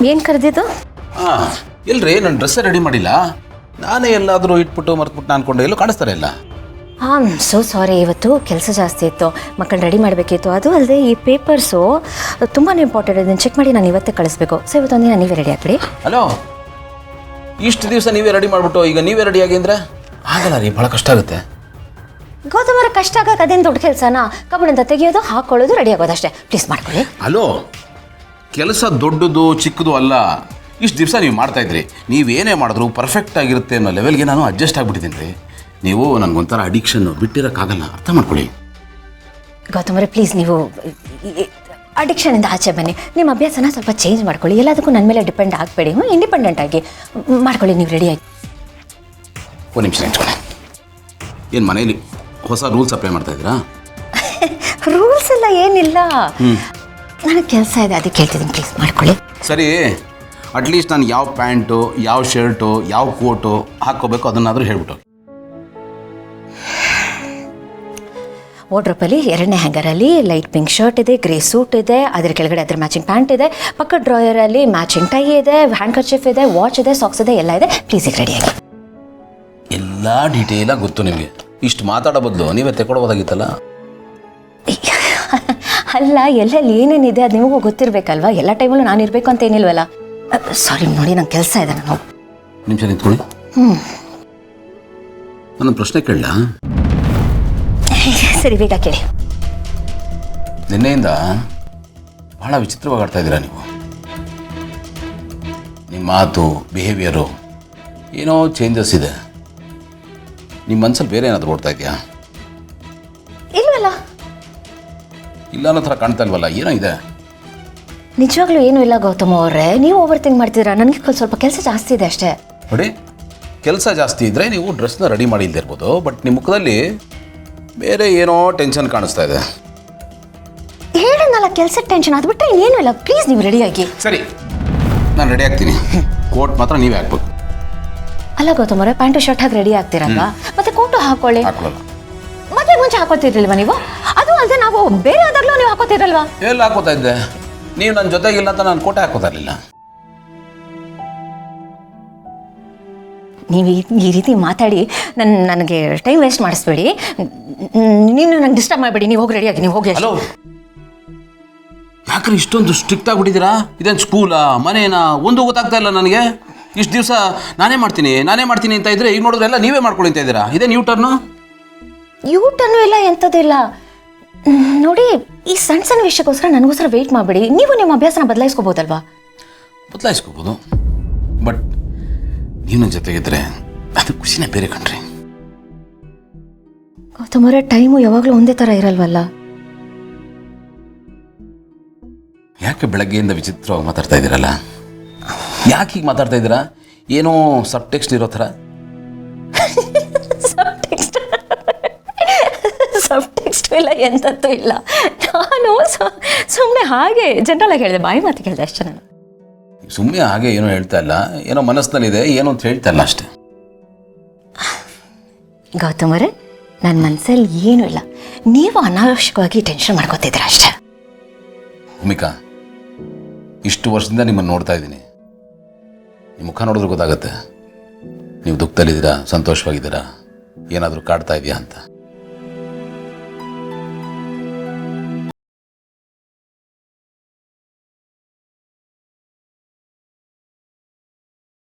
ಏನು ಕರೆದಿದ್ದು? ಹಾಂ ಇಲ್ರಿ, ನನ್ನ ಡ್ರೆಸ್ ರೆಡಿ ಮಾಡಿಲ್ಲ. ನಾನೇ ಎಲ್ಲಾದರೂ ಇಟ್ಬಿಟ್ಟು ಮರ್ತ್ಬಿಟ್ಟು ಅನ್ಕೊಂಡೆ, ಎಲ್ಲೂ ಕಾಣಿಸ್ತಾರೆ ಇಲ್ಲ. ಹಾಂ ಸೋ ಸಾರಿ, ಇವತ್ತು ಕೆಲಸ ಜಾಸ್ತಿ ಇತ್ತು, ಮಕ್ಕಳು ರೆಡಿ ಮಾಡಬೇಕಿತ್ತು. ಅದು ಅಲ್ಲದೆ ಈ ಪೇಪರ್ಸು ತುಂಬಾ ಇಂಪಾರ್ಟೆಂಟ್, ಇದನ್ನು ಚೆಕ್ ಮಾಡಿ ನಾನು ಇವತ್ತೇ ಕಳಿಸ್ಬೇಕು. ಸೊ ಇವತ್ತೊಂದಿನ ನೀವೇ ರೆಡಿ ಆಗ್ಬಿಡಿ. ಹಲೋ, ಇಷ್ಟು ದಿವಸ ನೀವೇ ರೆಡಿ ಮಾಡಿಬಿಟ್ಟು ಈಗ ನೀವೇ ರೆಡಿಯಾಗಿ ಅಂದರೆ ಆಗಲ್ಲ ರೀ, ಭಾಳ ಕಷ್ಟ ಆಗುತ್ತೆ. ಗೌತಮರ ಕಷ್ಟ ಆಗಕ್ಕೆ ಅದೇನು ದೊಡ್ಡ ಕೆಲಸನಾ? ಕಬ್ಬಣಂತ ತೆಗಿಯೋದು, ಹಾಕೊಳ್ಳೋದು, ರೆಡಿ ಆಗೋದು ಅಷ್ಟೇ. ಪ್ಲೀಸ್ ಮಾಡ್ಕೊಳ್ಳಿ. ಹಲೋ, ಕೆಲಸ ದೊಡ್ಡದು ಚಿಕ್ಕದು ಅಲ್ಲ. ಇಷ್ಟು ದಿವಸ ನೀವು ಮಾಡ್ತಾಯಿದ್ರಿ, ನೀವೇನೇ ಮಾಡಿದ್ರು ಪರ್ಫೆಕ್ಟ್ ಆಗಿರುತ್ತೆ ಅನ್ನೋ ಲೆವೆಲ್ಗೆ ನಾನು ಅಡ್ಜಸ್ಟ್ ಆಗಿಬಿಟ್ಟಿದ್ದೀನಿ ರೀ. ನೀವು ನನಗೊಂಥರ ಅಡಿಕ್ಷನ್ನು ಬಿಟ್ಟಿರೋಕ್ಕಾಗಲ್ಲ, ಅರ್ಥ ಮಾಡ್ಕೊಳ್ಳಿ. ಗೌತಮರೇ ಪ್ಲೀಸ್, ನೀವು ಅಡಿಕ್ಷನಿಂದ ಆಚೆ ಬನ್ನಿ. ನಿಮ್ಮ ಅಭ್ಯಾಸನ ಸ್ವಲ್ಪ ಚೇಂಜ್ ಮಾಡ್ಕೊಳ್ಳಿ. ಎಲ್ಲದಕ್ಕೂ ನನ್ನ ಮೇಲೆ ಡಿಪೆಂಡ್ ಆಗಬೇಡಿ. ಇಂಡಿಪೆಂಡೆಂಟ್ ಆಗಿ ಮಾಡ್ಕೊಳ್ಳಿ. ನೀವು ರೆಡಿಯಾಗಿ ಒಂದು ನಿಮಿಷ ನಿಂತ್ಕೊಳ್ಳಿ. ಏನು ಮನೇಲಿ ಹೊಸ ರೂಲ್ಸ್ ಅಪ್ಲೈ ಮಾಡ್ತಾ ಇದ್ದೀರಾ? ರೂಲ್ಸ್ ಎಲ್ಲ ಏನಿಲ್ಲ, ನನಗೆ ಕೆಲಸ ಇದೆ, ಅದಕ್ಕೆ ಹೇಳ್ತಿದ್ದೀನಿ. ಪ್ಲೀಸ್ ಮಾಡ್ಕೊಳ್ಳಿ. ಸರಿ, ಅಟ್ಲೀಸ್ಟ್ ನಾನು ಯಾವ ಪ್ಯಾಂಟು, ಯಾವ ಶರ್ಟು, ಯಾವ ಕೋಟು ಹಾಕ್ಕೋಬೇಕು ಅದನ್ನಾದರೂ ಹೇಳ್ಬಿಟ್ಟು. ವಾರ್ಡ್ರೋಬಲ್ಲಿ 2ನೇ ಹ್ಯಾಂಗರಲ್ಲಿ ಲೈಟ್ ಪಿಂಕ್ ಶರ್ಟ್ ಇದೆ, ಗ್ರೇ ಸೂಟ್ ಇದೆ, ಅದ್ರ ಕೆಳಗಡೆ ಅದ್ರ ಮ್ಯಾಚಿಂಗ್ ಪ್ಯಾಂಟ್ ಇದೆ, ಪಕ್ಕದ ಡ್ರಾಯರಲ್ಲಿ ಮ್ಯಾಚಿಂಗ್ ಟೈ ಇದೆ, ಹ್ಯಾಂಡ್ ಕರ್ಚೀಫ್ ಇದೆ, ವಾಚ್ ಇದೆ, ಸಾಕ್ಸ್ ಇದೆ, ಎಲ್ಲ ಇದೆ. ಪ್ಲೀಸ್ ಈಗ ರೆಡಿಯಾಗಿ. ಎಲ್ಲ ಡೀಟೇಲಾಗಿ ಗೊತ್ತು ನಿಮಗೆ. ಇಷ್ಟು ಮಾತಾಡೋ ಬದಲು ನೀವೇ ತೆಕ್ಕೊಡ್ಬೋದಾಗಿತ್ತಲ್ಲ. ಅಲ್ಲ, ಎಲ್ಲೆಲ್ಲಿ ಏನೇನಿದೆ ಅದು ನಿಮಗೂ ಗೊತ್ತಿರಬೇಕಲ್ವಾ? ಎಲ್ಲ ಟೈಮಲ್ಲೂ ನಾನು ಇರಬೇಕು ಅಂತ ಏನಿಲ್ವಲ್ಲ. ಸಾರಿ ನೋಡಿ, ನಂಗೆ ಕೆಲಸ ಇದೆ, ನಾನು ನಿಮಿಷ ನಿಂತ್ಕೊಳ್ಳಿ. ನನ್ನ ಪ್ರಶ್ನೆ ಕೇಳಲ್ಲ? ಸರಿ, ಬೇಗ ಕೇಳಿ. ನಿನ್ನೆಯಿಂದ ಬಹಳ ವಿಚಿತ್ರವಾಗಿ ಆಡ್ತಾ ಇದ್ದೀರಾ ನೀವು. ನಿಮ್ಮ ಮಾತು, ಬಿಹೇವಿಯರು ಏನೋ ಚೇಂಜಸ್ ಇದೆ. ನಿಮ್ಮ ಮನಸ್ಸಲ್ಲಿ ಬೇರೆ ಏನಾದರೂ ಓಡ್ತಾ ಇದೆಯಾ? ಇಲ್ವಲ್ಲ. ಇಲ್ಲ ಅನ್ನೋ ಥರ ಕಾಣ್ತಾ ಇಲ್ವಲ್ಲ, ಏನೋ ಇದೆ. ನಿಜವಾಗ್ಲೂ ಏನೂ ಇಲ್ಲ ಗೌತಮ್ ಅವರೇ, ನೀವು ಓವರ್ ಥಿಂಕ್ ಮಾಡ್ತಿದ್ದೀರಾ. ನನಗೆ ಸ್ವಲ್ಪ ಕೆಲಸ ಜಾಸ್ತಿ ಇದೆ ಅಷ್ಟೇ. ನೋಡಿ, ಕೆಲಸ ಜಾಸ್ತಿ ಇದ್ದರೆ ನೀವು ಡ್ರೆಸ್ನ ರೆಡಿ ಮಾಡಿ ಇಲ್ದಿರ್ಬೋದು, ಬಟ್ ನಿಮ್ಮ ಮುಖದಲ್ಲಿ ಬೇರೆ ಏನೋ ಟೆನ್ಷನ್ ಕಾಣಿಸ್ತಾ ಇದೆ. ಹೇಳೋಣಲ್ಲ, ಕೆಲಸಕ್ಕೆ ಟೆನ್ಷನ್, ಅದು ಬಿಟ್ಟರೆ ಇನ್ನೇನು ಇಲ್ಲ. ಪ್ಲೀಸ್ ನೀವು ರೆಡಿಯಾಗಿ. ಸರಿ, ನಾನು ರೆಡಿ ಆಗ್ತೀನಿ. ಕೋಟ್ ಮಾತ್ರ ನೀವೇ ಹಾಕ್ಬೇಕು. ಅಲ್ಲ ಗೌತಮ್ ಅವರೇ, ಪ್ಯಾಂಟು ಶರ್ಟ್ ಹಾಕಿ ರೆಡಿ ಆಗ್ತೀರಲ್ವಾ? ಮತ್ತೆ ಕೋಟು ಹಾಕೊಳ್ಳಿ. ಹಾಕೊಳ್ಳಲ್ಲ. ಮತ್ತೆ ಮುಂಚೆ ಹಾಕೋತಿರ್ಲಿಲ್ವಾ ನೀವು? ಅದು ಅಲ್ಲದೆ ನಾವು ಬೇರೆ ಆದಾಗಲೂ ನೀವು ಹಾಕೋತಿರಲ್ವಾ? ಎಲ್ಲ ಹಾಕೋತಾ ಇದ್ದೆ, ನೀವು ನನ್ನ ಜೊತೆಗಿಲ್ಲ ಅಂತ ನಾನು ಕೋಟೆ ಹಾಕೋತಾ ಇರಲಿಲ್ಲ. ನೀವು ಈ ರೀತಿ ಮಾತಾಡಿ ನನಗೆ ಟೈಮ್ ವೇಸ್ಟ್ ಮಾಡಿಸ್ಬೇಡಿ. ನೀವು ನನಗೆ ಡಿಸ್ಟರ್ಬ್ ಮಾಡಬೇಡಿ. ನೀವು ಹೋಗಿ ರೆಡಿಯಾಗಿ, ನೀವು ಹೋಗಿ. ಹಲೋ, ಯಾಕ್ರೆ ಇಷ್ಟೊಂದು ಸ್ಟ್ರಿಕ್ಟ್ ಆಗಿಬಿಟ್ಟಿದ್ದೀರಾ? ಇದೇನು ಸ್ಕೂಲಾ, ಮನೇನಾ, ಒಂದು ಗೊತ್ತಾಗ್ತಾ ಇಲ್ಲ ನನಗೆ. ಇಷ್ಟು ದಿವಸ ನಾನೇ ಮಾಡ್ತೀನಿ ಅಂತ ಇದ್ರೆ ಈಗ ನೋಡಿದ್ರೆ ಎಲ್ಲ ನೀವೇ ಮಾಡ್ಕೊಳ್ತಾ ಇದ್ದೀರಾ. ಇದೇ ನ್ಯೂ ಟರ್ನು ಇಲ್ಲ, ಎಂಥದ್ದಿಲ್ಲ. ನೋಡಿ, ಈ ಸಣ್ಣ ಸಣ್ಣ ವಿಷಯಕ್ಕೋಸ್ಕರ ನನಗೋಸ್ಕರ ವೆಯ್ಟ್ ಮಾಡಬೇಡಿ. ನೀವು ನಿಮ್ಮ ಅಭ್ಯಾಸನ ಬದಲಾಯಿಸ್ಕೋಬೋದಲ್ವಾ? ಬದಲಾಯಿಸ್ಕೋಬೋದು, ಬಟ್ ನೀವು ನನ್ನ ಜೊತೆಗಿದ್ರೆ ಅದು ಖುಷಿನೇ ಬೇರೆ ಕಣ್ರಿ. ಗೌತಮ್ ಅವರೇ, ಟೈಮು ಯಾವಾಗಲೂ ಒಂದೇ ಥರ ಇರಲ್ವಲ್ಲ. ಯಾಕೆ ಬೆಳಗ್ಗೆಯಿಂದ ವಿಚಿತ್ರವಾಗಿ ಮಾತಾಡ್ತಾ ಇದ್ದೀರಲ್ಲ? ಯಾಕೆ ಹೀಗೆ ಮಾತಾಡ್ತಾ ಇದ್ದೀರಾ? ಏನೋ ಸಬ್ ಟೆಕ್ಸ್ಟ್ ಇರೋ ಥರ. ಸಬ್ ಟೆಕ್ಸ್ಟ್ ಇಲ್ಲ, ಎಂಥದ್ದು ಇಲ್ಲ. ನಾನು ಸುಮ್ಮನೆ ಹಾಗೆ ಜನರಲ್ ಆಗಿ ಹೇಳಿದೆ, ಬಾಯಿ ಮಾತು ಹೇಳಿದೆ ಅಷ್ಟೇ. ನಾನು ಸುಮ್ಮನೆ ಹಾಗೆ ಏನೋ ಹೇಳ್ತಾ ಇಲ್ಲ, ಏನೋ ಮನಸ್ಸಿನಲ್ಲಿದೆ, ಏನೋ ಅಂತ ಹೇಳ್ತಾ ಇಲ್ಲ ಅಷ್ಟೇ. ಗೌತಮ್ ಅವರೇ, ನನ್ನ ಮನಸ್ಸಲ್ಲಿ ಏನೂ ಇಲ್ಲ. ನೀವು ಅನಾವಶ್ಯಕವಾಗಿ ಟೆನ್ಷನ್ ಮಾಡ್ಕೋತಿದ್ದೀರ ಅಷ್ಟೇ. ಭೂಮಿಕಾ, ಇಷ್ಟು ವರ್ಷದಿಂದ ನಿಮ್ಮನ್ನು ನೋಡ್ತಾ ಇದ್ದೀನಿ. ನಿಮ್ಮ ಮುಖ ನೋಡಿದ್ರೆ ಗೊತ್ತಾಗುತ್ತೆ ನೀವು ದುಃಖದಲ್ಲಿದ್ದೀರಾ, ಸಂತೋಷವಾಗಿದ್ದೀರಾ, ಏನಾದರೂ ಕಾಡ್ತಾ ಇದೆಯಾ ಅಂತ.